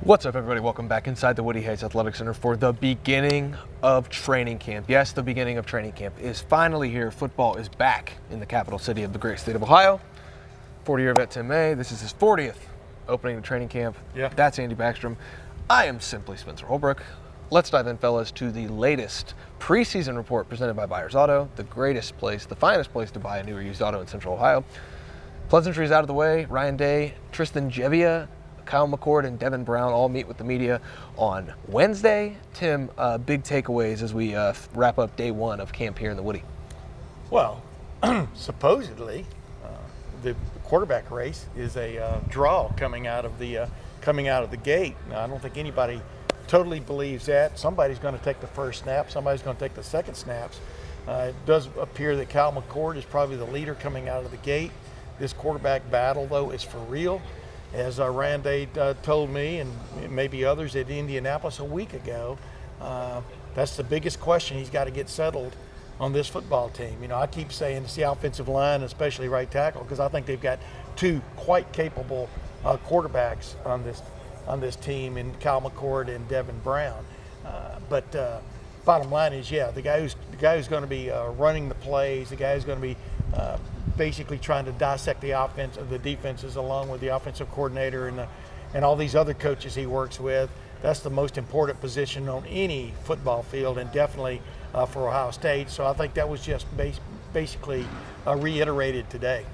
What's up, everybody? Welcome back inside the Woody Hayes Athletic Center for the beginning of training camp. Yes, the beginning of training camp is finally here. Football is back in the capital city of the great state of Ohio. 40-year vet Tim May. This is his 40th opening of training camp. Yeah. That's Andy Backstrom. I am simply Spencer Holbrook. Let's dive in, fellas, to the latest preseason report presented by Buyers Auto, the greatest place, the finest place to buy a new or used auto in Central Ohio. Pleasantries out of the way. Ryan Day, Tristan Gebbia, Kyle McCord, and Devin Brown all meet with the media on Wednesday. Tim, big takeaways as we wrap up day one of camp here in the Woody. Well, supposedly, the quarterback race is a draw coming out of the gate. Now, I don't think anybody totally believes that. Somebody's going to take the first snap. Somebody's going to take the second snaps. It does appear that Kyle McCord is probably the leader coming out of the gate. This quarterback battle, though, is for real. As Ryan Day told me, and maybe others at Indianapolis a week ago, that's the biggest question he's got to get settled on this football team. You know, I keep saying it's the offensive line, especially right tackle, because I think they've got two quite capable quarterbacks on this team, in Kyle McCord and Devin Brown. But bottom line is, yeah, the guy who's going to be running the plays, the guy who's going to be basically trying to dissect the offense of the defenses along with the offensive coordinator and all these other coaches he works with. That's the most important position on any football field, and definitely for Ohio State. So I think that was just basically reiterated today.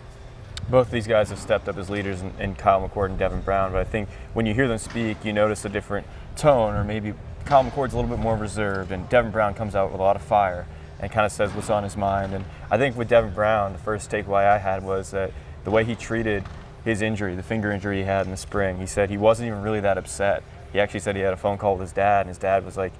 Both of these guys have stepped up as leaders in Kyle McCord and Devin Brown, but I think when you hear them speak, you notice a different tone, or maybe Kyle McCord's a little bit more reserved and Devin Brown comes out with a lot of fire and kind of says what's on his mind. And I think with Devin Brown, the first takeaway I had was that the way he treated his injury, the finger injury he had in the spring, he said he wasn't even really that upset. He actually said he had a phone call with his dad, and his dad was like,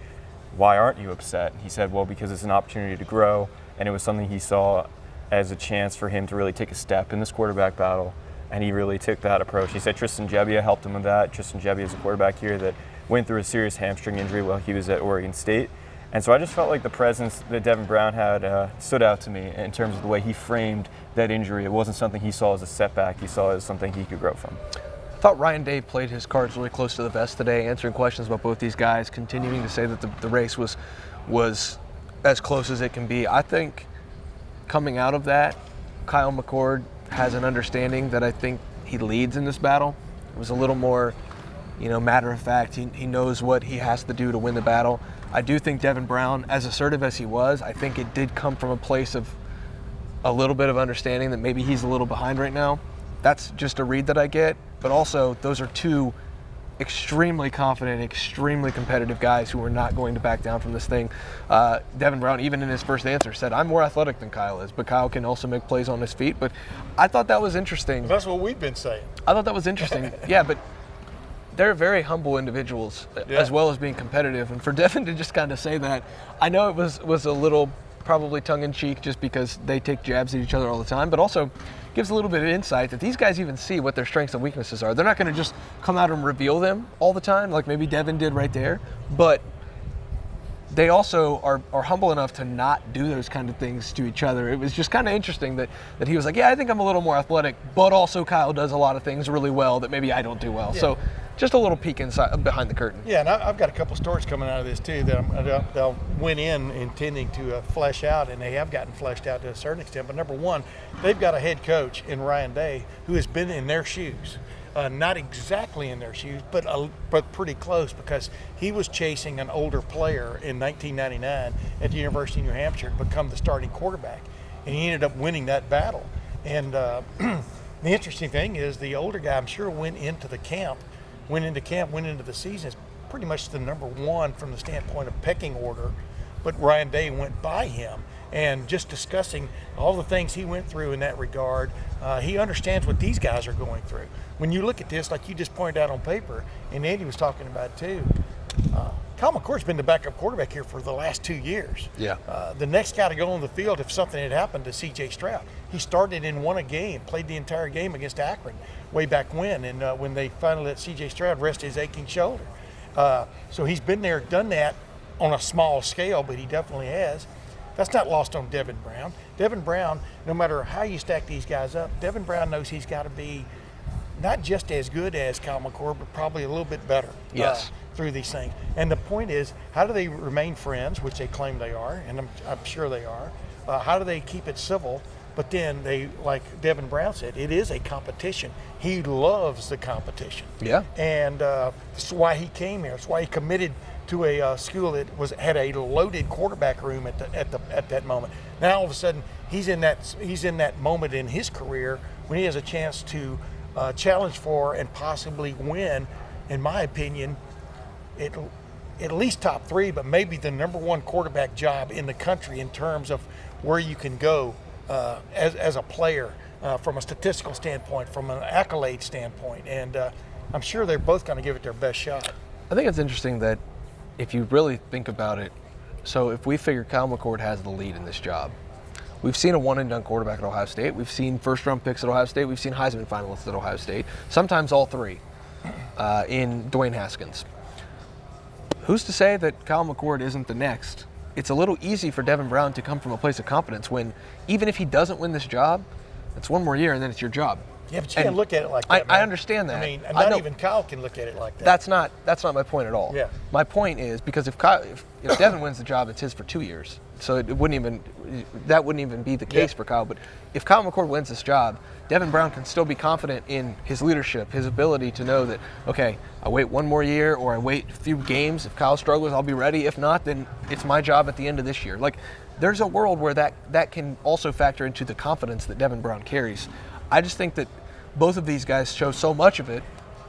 "Why aren't you upset?" He said, "Well, because it's an opportunity to grow," and it was something he saw as a chance for him to really take a step in this quarterback battle, and he really took that approach. He said Tristan Gebbia helped him with that. Tristan Gebbia is a quarterback here that went through a serious hamstring injury while he was at Oregon State. And so I just felt like the presence that Devin Brown had stood out to me in terms of the way he framed that injury. It wasn't something he saw as a setback. He saw it as something he could grow from. I thought Ryan Day played his cards really close to the vest today, answering questions about both these guys, continuing to say that the race was as close as it can be. I think coming out of that, Kyle McCord has an understanding that I think he leads in this battle. It was a little more, matter of fact. He knows what he has to do to win the battle. I do think Devin Brown, as assertive as he was, I think it did come from a place of a little bit of understanding that maybe he's a little behind right now. That's just a read that I get. But also, those are two extremely confident, extremely competitive guys who are not going to back down from this thing. Devin Brown, even in his first answer, said, "I'm more athletic than Kyle is, but Kyle can also make plays on his feet." But I thought that was interesting. That's what we've been saying. I thought that was interesting. Yeah, but they're very humble individuals, as well as being competitive. And for Devin to just kind of say that, I know it was a little probably tongue-in-cheek just because they take jabs at each other all the time, but also gives a little bit of insight that these guys even see what their strengths and weaknesses are. They're not going to just come out and reveal them all the time like maybe Devin did right there, but they also are humble enough to not do those kind of things to each other. It was just kind of interesting that he was like, "Yeah, I think I'm a little more athletic, but also Kyle does a lot of things really well that maybe I don't do well." Yeah. So just a little peek inside behind the curtain. Yeah, and I've got a couple stories coming out of this too that they'll went in intending to flesh out, and they have gotten fleshed out to a certain extent. But number one, they've got a head coach in Ryan Day who has been in their shoes. Not exactly in their shoes, but pretty close, because he was chasing an older player in 1999 at the University of New Hampshire to become the starting quarterback, and he ended up winning that battle. And the interesting thing is the older guy, I'm sure, went into the season as pretty much the number one from the standpoint of pecking order, but Ryan Day went by him. And just discussing all the things he went through in that regard, he understands what these guys are going through. When you look at this, like you just pointed out on paper, and Andy was talking about too, Kyle McCord's been the backup quarterback here for the last 2 years. Yeah. The next guy to go on the field if something had happened to C.J. Stroud. He started and won a game, played the entire game against Akron way back when, and when they finally let C.J. Stroud rest his aching shoulder. So he's been there, done that on a small scale, but he definitely has. That's not lost on Devin Brown. Devin Brown, no matter how you stack these guys up, Devin Brown knows he's got to be not just as good as Kyle McCord, but probably a little bit better. Yes. Through these things. And the point is, how do they remain friends, which they claim they are, and I'm sure they are. How do they keep it civil? But then they, like Devin Brown said, it is a competition. He loves the competition. Yeah. And that's why he came here. That's why he committed to a school that had a loaded quarterback room at that moment. Now all of a sudden he's in that moment in his career when he has a chance to challenge for and possibly win, in my opinion, at least top 3, but maybe the number 1 quarterback job in the country in terms of where you can go as a player from a statistical standpoint, from an accolade standpoint. And I'm sure they're both going to give it their best shot. I think it's interesting that if you really think about it, so if we figure Kyle McCord has the lead in this job, we've seen a one-and-done quarterback at Ohio State. We've seen first-round picks at Ohio State. We've seen Heisman finalists at Ohio State. Sometimes all 3 in Dwayne Haskins. Who's to say that Kyle McCord isn't the next? It's a little easy for Devin Brown to come from a place of confidence when, even if he doesn't win this job, it's 1 more year and then it's your job. Yeah, but you can't look at it like that. I understand that. I mean, not even Kyle can look at it like that. That's not my point at all. Yeah. My point is, because if Devin wins the job, it's his for 2 years. So that wouldn't even be the case for Kyle. But if Kyle McCord wins this job, Devin Brown can still be confident in his leadership, his ability to know that, okay, I wait 1 more year or I wait a few games. If Kyle struggles, I'll be ready. If not, then it's my job at the end of this year. Like, there's a world where that can also factor into the confidence that Devin Brown carries. I just think that both of these guys show so much of it,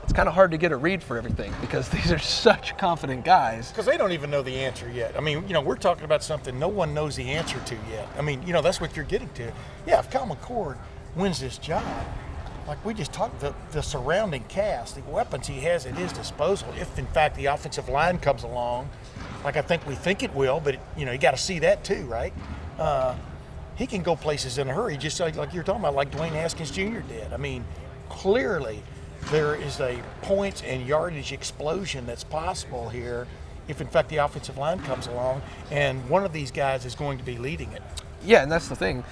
it's kind of hard to get a read for everything because these are such confident guys. Because they don't even know the answer yet. I mean, we're talking about something no one knows the answer to yet. I mean, that's what you're getting to. Yeah, if Kyle McCord wins this job, like we just talked, the surrounding cast, the weapons he has at his disposal, if in fact the offensive line comes along, like I think we think it will, but you got to see that too, right? He can go places in a hurry, just like you're talking about, like Dwayne Haskins Jr. did. I mean, clearly there is a points and yardage explosion that's possible here if in fact the offensive line comes along, and one of these guys is going to be leading it. Yeah, and that's the thing.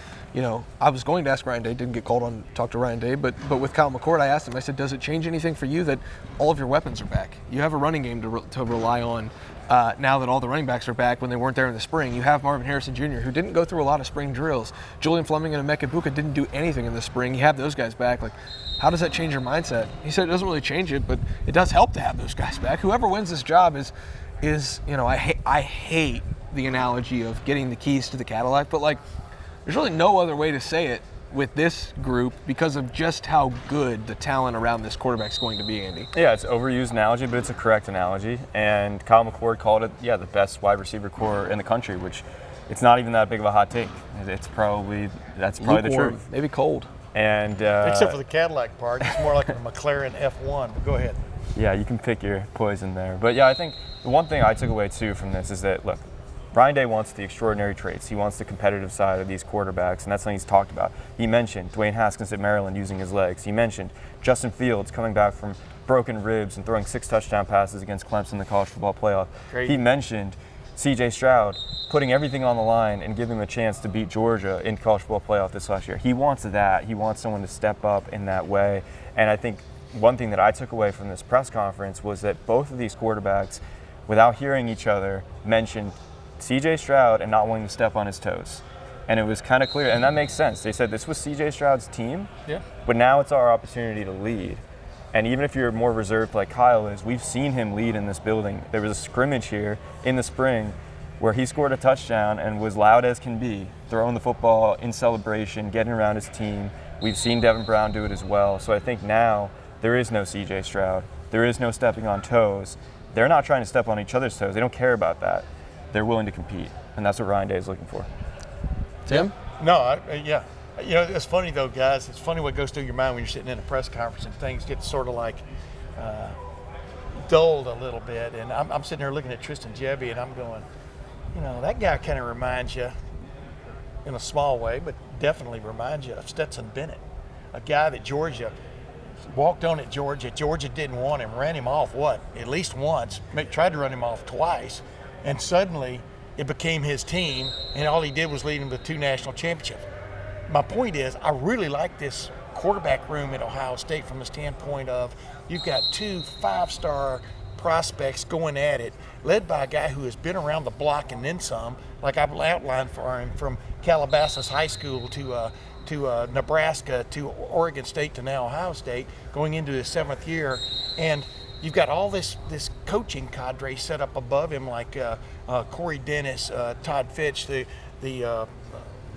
I was going to ask Ryan Day, didn't get called on to talk to Ryan Day, but with Kyle McCord, I asked him, I said, does it change anything for you that all of your weapons are back? You have a running game to rely on now that all the running backs are back when they weren't there in the spring. You have Marvin Harrison Jr., who didn't go through a lot of spring drills. Julian Fleming and Emeka Egbuka didn't do anything in the spring. You have those guys back. Like, how does that change your mindset? He said it doesn't really change it, but it does help to have those guys back. Whoever wins this job is I hate the analogy of getting the keys to the Cadillac, but like, there's really no other way to say it with this group because of just how good the talent around this quarterback is going to be, Andy. Yeah, it's an overused analogy, but it's a correct analogy. And Kyle McCord called it, the best wide receiver core in the country, which it's not even that big of a hot take. That's probably the truth. Maybe cold. And except for the Cadillac part, it's more like a McLaren F1. But go ahead. Yeah, you can pick your poison there. But yeah, I think the one thing I took away too from this is that, look, Ryan Day wants the extraordinary traits. He wants the competitive side of these quarterbacks, and that's something he's talked about. He mentioned Dwayne Haskins at Maryland using his legs. He mentioned Justin Fields coming back from broken ribs and throwing 6 touchdown passes against Clemson in the college football playoff. Great. He mentioned C.J. Stroud putting everything on the line and giving him a chance to beat Georgia in college football playoff this last year. He wants that. He wants someone to step up in that way. And I think one thing that I took away from this press conference was that both of these quarterbacks, without hearing each other, mentioned C.J. Stroud and not wanting to step on his toes. And it was kind of clear, and that makes sense. They said this was C.J. Stroud's team, but now it's our opportunity to lead. And even if you're more reserved like Kyle is, we've seen him lead in this building. There was a scrimmage here in the spring where he scored a touchdown and was loud as can be, throwing the football in celebration, getting around his team. We've seen Devin Brown do it as well. So I think now there is no C.J. Stroud. There is no stepping on toes. They're not trying to step on each other's toes. They don't care about that. They're willing to compete, and that's what Ryan Day is looking for. Tim? No, yeah. It's funny, though, guys. It's funny what goes through your mind when you're sitting in a press conference and things get sort of like dulled a little bit. And I'm sitting there looking at Tristan Jebby, and I'm going, that guy kind of reminds you, in a small way, but definitely reminds you of Stetson Bennett, a guy that Georgia walked on at Georgia. Georgia didn't want him, ran him off, at least once, tried to run him off twice. And suddenly, it became his team, and all he did was lead him to 2 national championships. My point is, I really like this quarterback room at Ohio State from the standpoint of you've got 2 5-star prospects going at it, led by a guy who has been around the block and then some, like I've outlined for him, from Calabasas High School to Nebraska to Oregon State to now Ohio State, going into his 7th year. And you've got all this coaching cadre set up above him, like Corey Dennis, Todd Fitch, the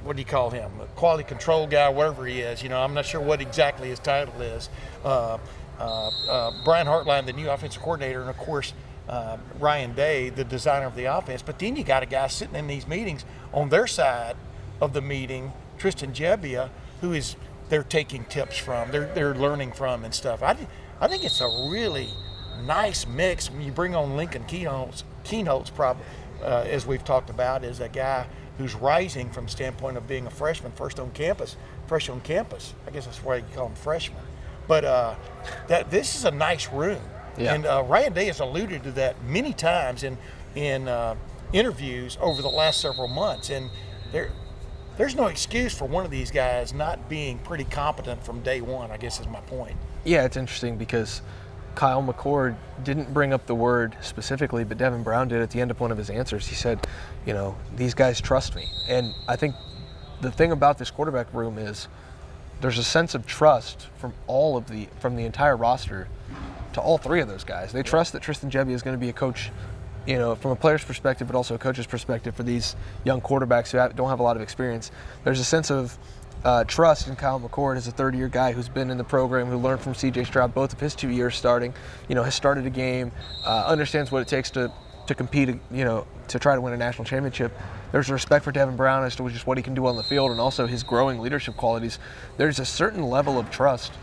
what do you call him? A quality control guy, whatever he is. I'm not sure what exactly his title is. Brian Hartline, the new offensive coordinator, and of course Ryan Day, the designer of the offense. But then you got a guy sitting in these meetings on their side of the meeting, Tristan Gebbia, who is they're taking tips from, they're learning from and stuff. I think it's a really nice mix. When you bring on Lincoln Keenholz, probably as we've talked about, is a guy who's rising from the standpoint of being a freshman, fresh on campus. I guess that's why you call him freshman. But this is a nice room. Yeah. And Ryan Day has alluded to that many times in interviews over the last several months. And there's no excuse for one of these guys not being pretty competent from day one, I guess is my point. Yeah, it's interesting because Kyle McCord didn't bring up the word specifically, but Devin Brown did at the end of one of his answers. He said, these guys trust me. And I think the thing about this quarterback room is there's a sense of trust from the entire roster to all 3 of those guys. They trust that Tristan Gebbia is going to be a coach, from a player's perspective, but also a coach's perspective for these young quarterbacks who don't have a lot of experience. There's a sense of trust in Kyle McCord as a 3rd-year guy who's been in the program, who learned from C.J. Stroud both of his 2 years starting, has started a game, understands what it takes to compete, to try to win a national championship. There's respect for Devin Brown as to just what he can do on the field and also his growing leadership qualities. There's a certain level of trust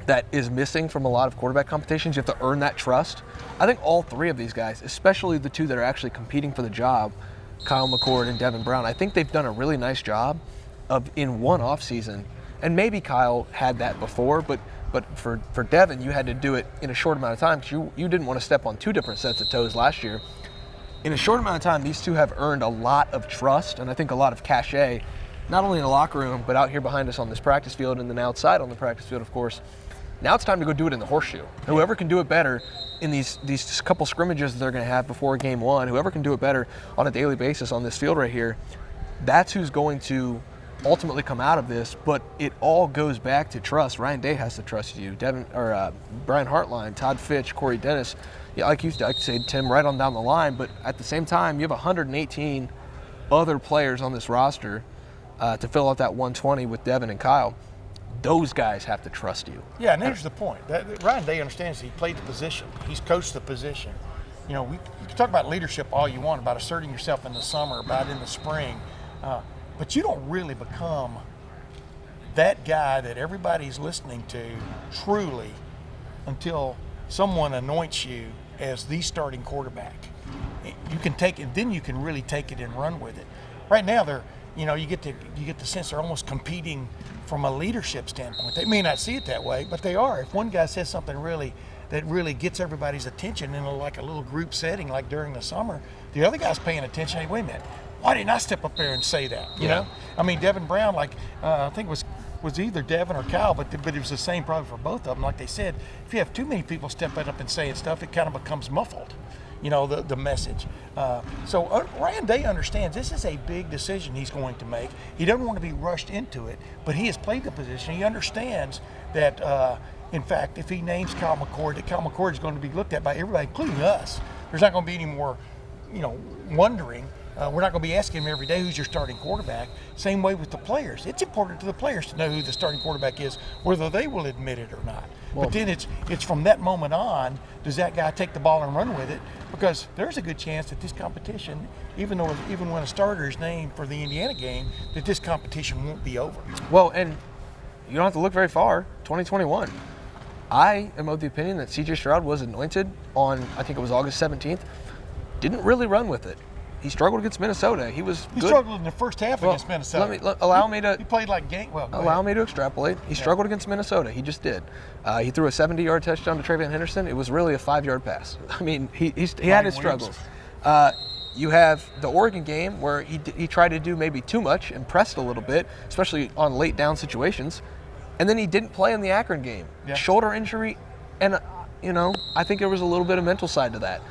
that is missing from a lot of quarterback competitions. You have to earn that trust. I think all 3 of these guys, especially the 2 that are actually competing for the job, Kyle McCord and Devin Brown, I think they've done a really nice job of in one offseason. And maybe Kyle had that before, but for Devin, you had to do it in a short amount of time because you didn't want to step on 2 different sets of toes last year. In a short amount of time, these 2 have earned a lot of trust and I think a lot of cachet, not only in the locker room, but out here behind us on this practice field and then outside on the practice field, of course. Now it's time to go do it in the horseshoe. Whoever can do it better in these couple scrimmages that they're going to have before game 1, whoever can do it better on a daily basis on this field right here, that's who's going to ultimately come out of this. But it all goes back to trust. Ryan Day has to trust you. Brian Hartline, Todd Fitch, Corey Dennis. Yeah, like you said, Tim, right on down the line. But at the same time, you have 118 other players on this roster to fill out that 120 with Devin and Kyle. Those guys have to trust you. Yeah, and here's the point. Ryan Day understands he played the position. He's coached the position. You can talk about leadership all you want, about asserting yourself in the summer, about in the spring, but you don't really become that guy that everybody's listening to truly until someone anoints you as the starting quarterback. You can take it, then you can really take it and run with it. Right now, you get the sense they're almost competing from a leadership standpoint. They may not see it that way, but they are. If one guy says something that really gets everybody's attention in like a little group setting, like during the summer, the other guy's paying attention. Hey, wait a minute, why didn't I step up there and say that? You know, I mean, Devin Brown, I think it was either Devin or Kyle, but it was the same probably for both of them. Like they said, if you have too many people stepping up and saying stuff, it kind of becomes muffled. The message. So Ryan Day understands this is a big decision he's going to make. He doesn't want to be rushed into it, but he has played the position. He understands that, in fact, if he names Kyle McCord, that Kyle McCord is going to be looked at by everybody, including us. There's not going to be any more, wondering. We're not going to be asking him every day who's your starting quarterback. Same way with the players. It's important to the players to know who the starting quarterback is, whether they will admit it or not. But then it's from that moment on, does that guy take the ball and run with it? Because there's a good chance that this competition, even when a starter is named for the Indiana game, that this competition won't be over. Well, and you don't have to look very far. 2021. I am of the opinion that C.J. Stroud was anointed on, I think it was August 17th. Didn't really run with it. He struggled against Minnesota. He struggled in the first half against Minnesota. Allow me to. He played like game. Well, allow me to extrapolate. He struggled against Minnesota. He just did. He threw a 70-yard touchdown to Travion Henderson. It was really a 5-yard pass. I mean, he had his struggles. You have the Oregon game where he tried to do maybe too much and pressed a little bit, especially on late down situations. And then he didn't play in the Akron game. Yeah. Shoulder injury, and, I think there was a little bit of mental side to that.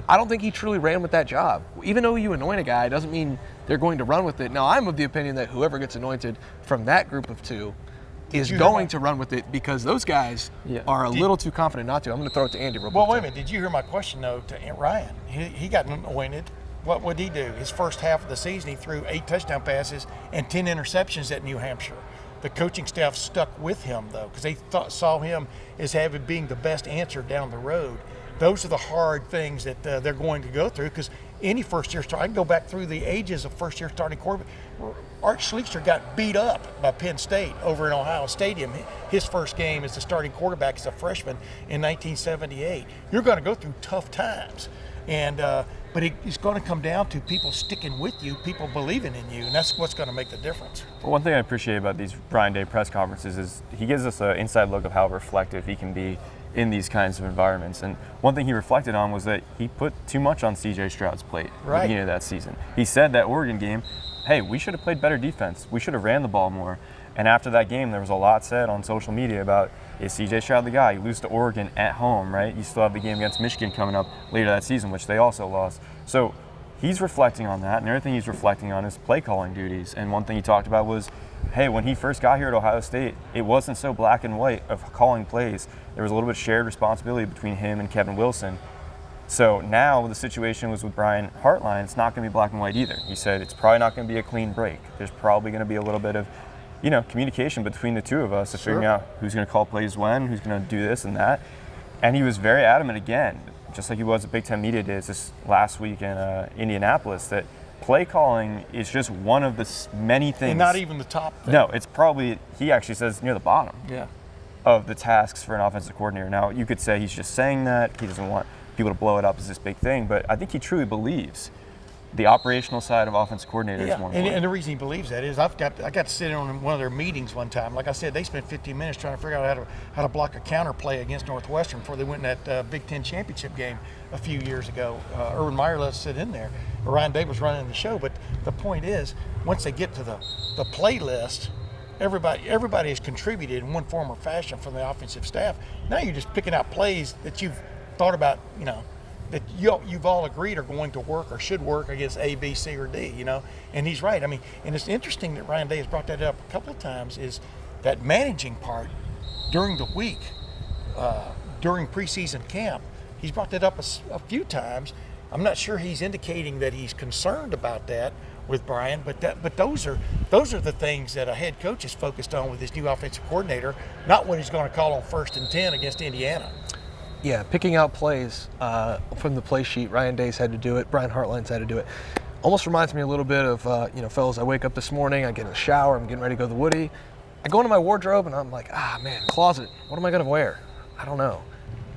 I don't think he truly ran with that job. Even though you anoint a guy, doesn't mean they're going to run with it. Now, I'm of the opinion that whoever gets anointed from that group of two is going to run with it because those guys are a little too confident not to. I'm going to throw it to Andy real quick. Well, wait a minute. Did you hear my question, though, to Ryan? He got anointed. What would he do? His first half of the season, he threw 8 touchdown passes and 10 interceptions at New Hampshire. The coaching staff stuck with him, though, because they saw him as being the best answer down the road. Those are the hard things that they're going to go through because any first-year starter, I can go back through the ages of first-year starting quarterback. Art Schlichter got beat up by Penn State over in Ohio Stadium. His first game as the starting quarterback as a freshman in 1978. You're going to go through tough times, but it's going to come down to people sticking with you, people believing in you, and that's what's going to make the difference. Well, one thing I appreciate about these Brian Day press conferences is he gives us an inside look of how reflective he can be in these kinds of environments. And one thing he reflected on was that he put too much on C.J. Stroud's plate at the beginning of that season. He said that Oregon game, hey, we should have played better defense. We should have ran the ball more. And after that game, there was a lot said on social media about, is C.J. Stroud the guy? You lose to Oregon at home, right? You still have the game against Michigan coming up later that season, which they also lost. So he's reflecting on that, and the other thing he's reflecting on is play calling duties. And one thing he talked about was, hey, when he first got here at Ohio State, it wasn't so black and white of calling plays. There was a little bit of shared responsibility between him and Kevin Wilson. So now the situation was with Brian Hartline, it's not going to be black and white either. He said it's probably not going to be a clean break. There's probably going to be a little bit of, communication between the two of us of figuring out who's going to call plays when, who's going to do this and that. And he was very adamant again, just like he was at Big Ten Media Days this last week in Indianapolis, that play calling is just one of the many things. And not even the top thing. No, it's probably, he actually says, near the bottom of the tasks for an offensive coordinator. Now, you could say he's just saying that. He doesn't want people to blow it up as this big thing, but I think he truly believes the operational side of offensive coordinator is more important. And the reason he believes that is I got to sit in on one of their meetings one time. Like I said, they spent 15 minutes trying to figure out how to block a counter play against Northwestern before they went in that Big Ten championship game a few years ago. Urban Meyer let us sit in there. Ryan Day was running the show, but the point is, once they get to the play list, everybody has contributed in one form or fashion from the offensive staff. Now you're just picking out plays that you've thought about, that you've all agreed are going to work or should work against A, B, C, or D, And he's right. I mean, and it's interesting that Ryan Day has brought that up a couple of times, is that managing part during the week, during preseason camp. He's brought that up a few times. I'm not sure he's indicating that he's concerned about that with Brian, but those are the things that a head coach is focused on with his new offensive coordinator, not what he's going to call on 1st and 10 against Indiana. Yeah, picking out plays from the play sheet. Ryan Day's had to do it. Brian Hartline's had to do it. Almost reminds me a little bit of, fellas, I wake up this morning, I get in the shower, I'm getting ready to go to the Woody. I go into my wardrobe and I'm like, closet, what am I going to wear? I don't know.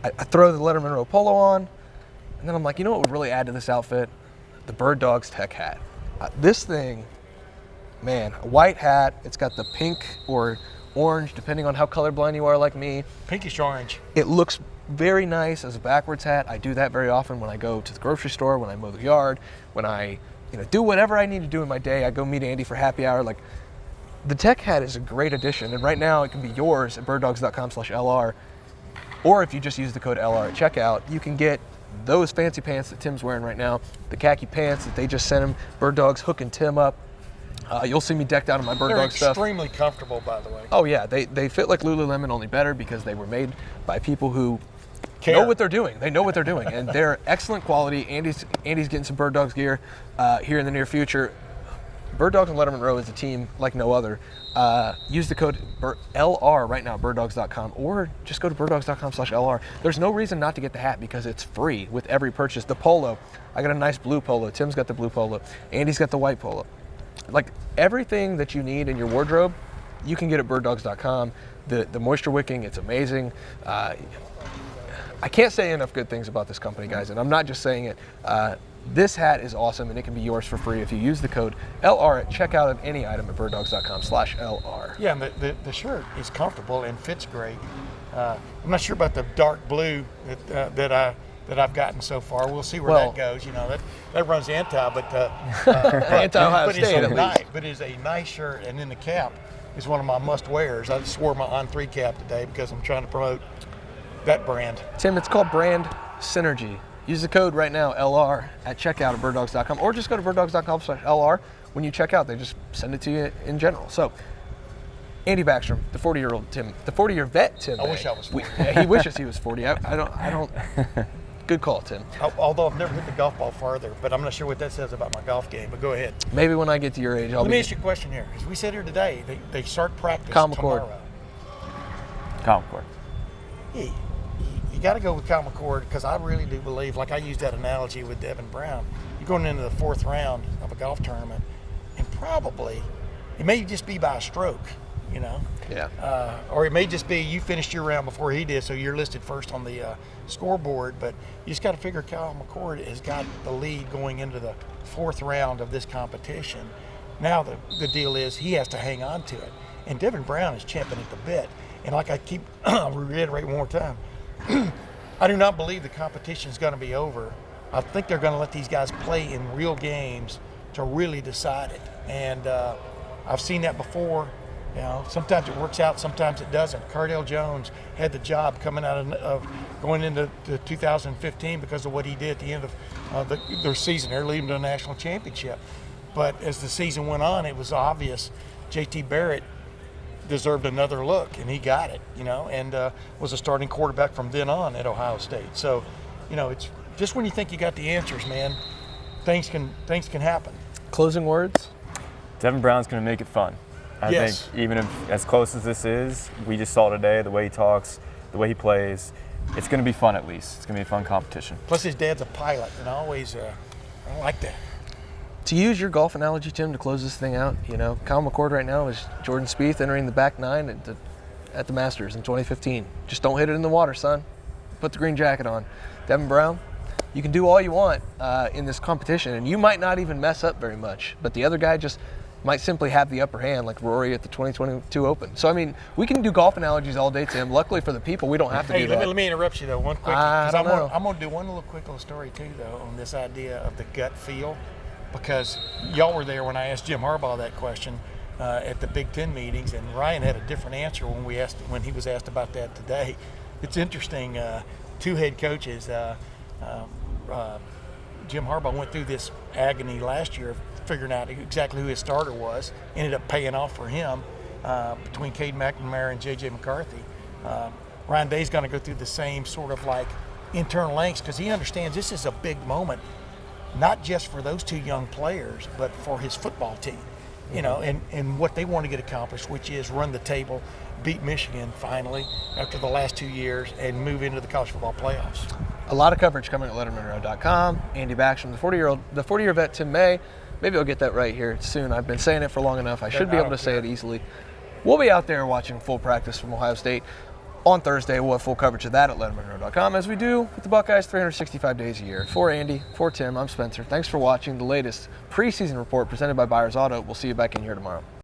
I throw the Lettermen Row polo on, and then I'm like, what would really add to this outfit? The Bird Dogs Tech hat. This thing, man, a white hat, it's got the pink or orange, depending on how colorblind you are like me. Pinkish orange. It looks very nice as a backwards hat. I do that very often when I go to the grocery store, when I mow the yard, when I do whatever I need to do in my day. I go meet Andy for happy hour. Like, the Tech hat is a great addition, and right now it can be yours at birddogs.com/LR, or if you just use the code LR at checkout, you can get those fancy pants that Tim's wearing right now, the khaki pants that they just sent him, Bird Dogs hooking Tim up. You'll see me decked out in my Bird Dog stuff. They're extremely comfortable, by the way. Oh yeah, they fit like Lululemon, only better because they were made by people who know what they're doing. They know what they're doing, and they're excellent quality. Andy's getting some Bird Dogs gear here in the near future. Bird Dogs and Lettermen Row is a team like no other. Use the code LR right now at birddogs.com, or just go to birddogs.com/LR. There's no reason not to get the hat because it's free with every purchase. The polo, I got a nice blue polo. Tim's got the blue polo. Andy's got the white polo. Like, everything that you need in your wardrobe, you can get at birddogs.com. The moisture wicking, it's amazing. I can't say enough good things about this company, guys, and I'm not just saying it. This hat is awesome, and it can be yours for free if you use the code LR at checkout of any item at birddogs.com/LR. Yeah, and the shirt is comfortable and fits great. I'm not sure about the dark blue that I've gotten so far. We'll see where that goes. That runs anti, but Anti-Ohio State, at least. But it's a nice shirt, and then the cap. is one of my must-wears. I just wore my On3 cap today because I'm trying to promote that brand. Tim, it's called brand synergy. Use the code right now, LR, at checkout at birddogs.com, or just go to birddogs.com/LR. When you check out, they just send it to you in general. So, Andy Backstrom, the 40-year-old Tim, the 40-year vet Tim. I wish I was 40. He wishes he was 40. I don't. Good call, Tim. Although I've never hit the golf ball farther, but I'm not sure what that says about my golf game. But go ahead. Maybe when I get to your age, Let me ask you a question here. As we sit here today, they start practice McCord. tomorrow. McCord. Yeah, you got to go with McCord because I really do believe, like I used that analogy with Devin Brown, you're going into the 4th round of a golf tournament, and probably it may just be by a stroke, you know. Yeah. Or it may just be you finished your round before he did, so you're listed first on the scoreboard. But you just got to figure Kyle McCord has got the lead going into the 4th round of this competition. Now the deal is he has to hang on to it, and Devin Brown is champing at the bit. And like I keep reiterate one more time, I do not believe the competition is going to be over. I think they're going to let these guys play in real games to really decide it. And I've seen that before. You know, sometimes it works out, sometimes it doesn't. Cardale Jones had the job coming out of going into 2015 because of what he did at the end of their season. They're leading to a national championship. But as the season went on, it was obvious JT Barrett deserved another look, and he got it, you know, and was a starting quarterback from then on at Ohio State. So, you know, it's just when you think you got the answers, man, things can happen. Closing words? Devin Brown's going to make it fun. I Yes. think even if as close as this is, we just saw today the way he talks, the way he plays, it's going to be fun at least. It's going to be a fun competition. Plus his dad's a pilot, and I like that. To use your golf analogy, Tim, to close this thing out, you know, Kyle McCord right now is Jordan Spieth entering the back 9 at the Masters in 2015. Just don't hit it in the water, son. Put the green jacket on. Devin Brown, you can do all you want in this competition, and you might not even mess up very much, but the other guy just might simply have the upper hand, like Rory at the 2022 Open. So, I mean, we can do golf analogies all day, Tim. Luckily for the people, we don't have to do that. Let me interrupt you, though, one quick. I don't know. I'm going to do one little quick little story, too, though, on this idea of the gut feel, because y'all were there when I asked Jim Harbaugh that question at the Big Ten meetings, and Ryan had a different answer when he was asked about that today. It's interesting. 2 head coaches, Jim Harbaugh went through this agony last year of figuring out exactly who his starter was. Ended up paying off for him between Cade McNamara and J.J. McCarthy. Ryan Day's going to go through the same sort of like internal angst because he understands this is a big moment, not just for those 2 young players, but for his football team, you know, and what they want to get accomplished, which is run the table, beat Michigan finally after the last 2 years, and move into the college football playoffs. A lot of coverage coming at lettermenrow.com. Andy Backstrom, the 40-year vet Tim May. Maybe I'll get that right here soon. I've been saying it for long enough. I should be able to say it easily. We'll be out there watching full practice from Ohio State. On Thursday, we'll have full coverage of that at lettermenrow.com, as we do with the Buckeyes 365 days a year. For Andy, for Tim, I'm Spencer. Thanks for watching the latest preseason report presented by Buyers Auto. We'll see you back in here tomorrow.